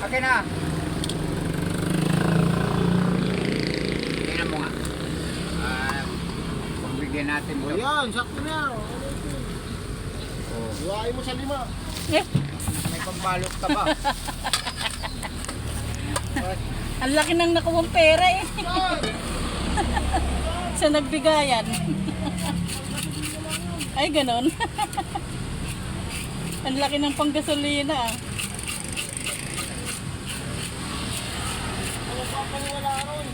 Akin na. Tingnan mo nga. Pagbigyan natin O ito. yan, sakto na. Oh. Iwain mo sa 5. Eh, May pambalot ka ba? ang laki ng nakuwang pera eh. Sa nagbigayan. Ay, ganon. Ang laki ng panggasolina ah. Ano pa paniwala ron?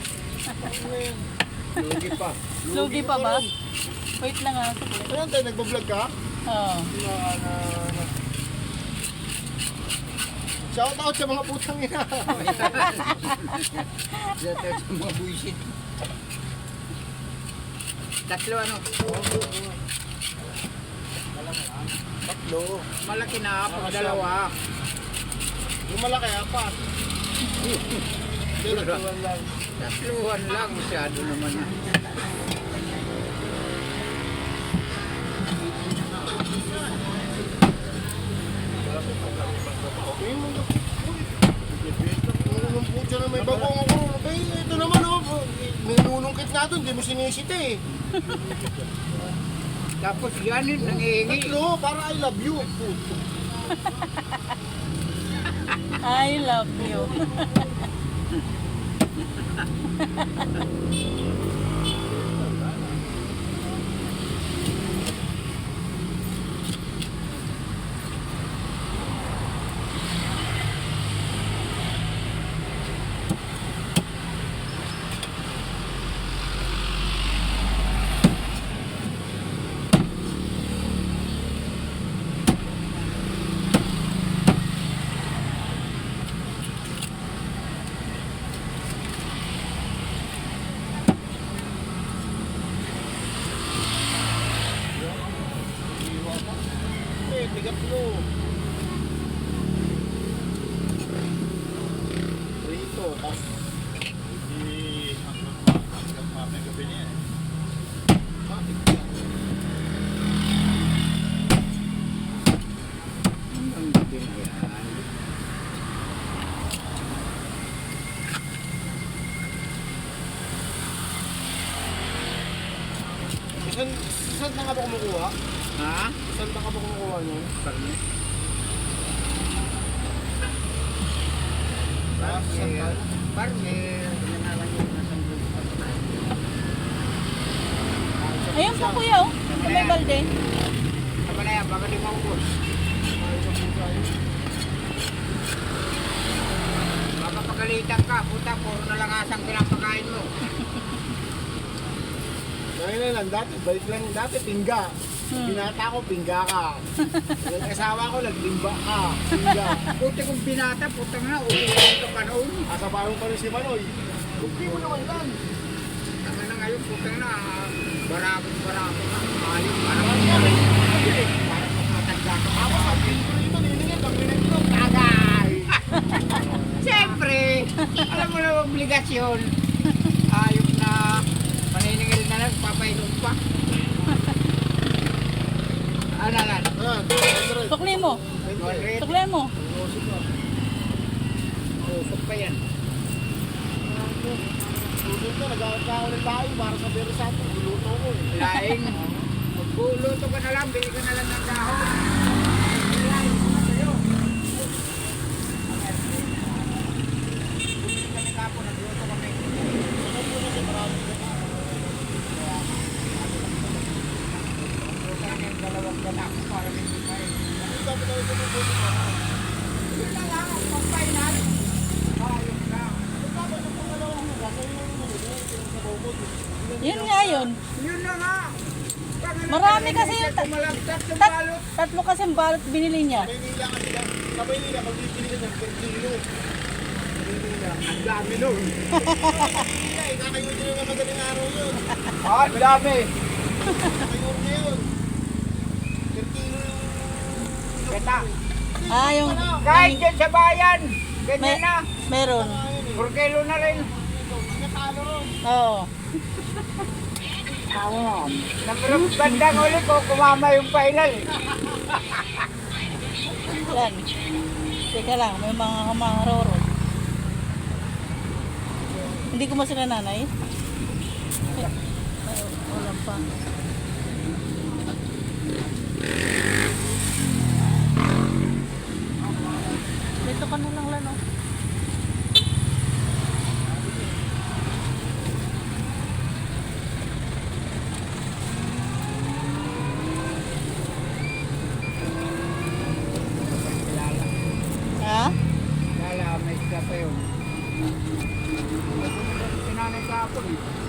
Lugi pa. Lugi pa ba? Wait lang ah. Ano tayo, nagbablog ka? Oo. Shout out sa mga putang ina. Shout out sa mga buisit. Tatlo ano? Tatlo. Malaki na pag dalawa. Yung malaki, 4. Hindi, tatluan lang. Tatluhan lang. Masyado naman na. Tingin mo na. Nung putya na may bagong ako. Ay, ito naman oh. May nunungkit nga doon, hindi mo sinisita eh. Tapos yan yun, nangihingi. Tatlo, para I love you. I love you. Eh, tigatlo. Rito, tapos Ang gabi na yan. Saan na ka ba kumukuha? Ha? Saan na ka ba kumukuha niyo? Karne? Saan ka? Barnel. Pinanalan yung nasang grupo. Ayun po kuya oh. Sa may balde. Tama na yan, baka di maubos. Baka pagalitan ka, puta, puro na lang asang pinapakain mo. Ngayon lang, balik lang dati, pingga. Binata ko, pingga ka. Yung asawa ko, naglimba ka. Pingga. Puti kong binata, putang na, uuwi ka pa noon. Asa parang pa rin si Manoy. Hindi mo naman lang. Tama na ngayon, putang na, barabot na. Ayun, parang parang matanda ka pa. Ako, sabi ko rito, nilingin, pag pinagpilog, tagay. Siyempre, alam mo na obligasyon. Ayok na, paniningil na lang, papainom pa. Ano lang? Ayan, 100. Tukli mo. 100. Tukli mo. Usok pa yan. Susunod na, nag-aawat na ako ng tayo para sa Berisato. Luluto ko eh. Laing, magbuluto ka na lang, bili ka na lang ng dahon. Bumili kami kapon, nagluto kami. Nagluto kami ng dalawang ganak para may kumain. Yun na lang, ang pagpainan. Ayos lang. Yun nga yun. Yun na nga. Marami kasi yung Kumalagtat yung balot. Tatlo kasi ang balot binili niya. Maynila kasi lang. Sa Maynila, pag bibili ka ng per kilo. Maynila. Ang dami nun. Maynila, kakayun nyo na madaling araw yun. Ah, ang dami. Kakayun nyo yun. Per kilo yung... Kita. Ah, yung Kahit dyan sa bayan. Ganyan may, na. meron. 4 kilo na rin. Natalo ron. Oo. Namarap bandang ulit ko, kumama yung pailal. Yan. Teka lang, may mga kamaroro. Hindi ko masila nanay. Ay, wala pa. Dito ka na lang lano. Kilala. Ha? Kilala, may isda pa yun. Sinanay ka ako eh.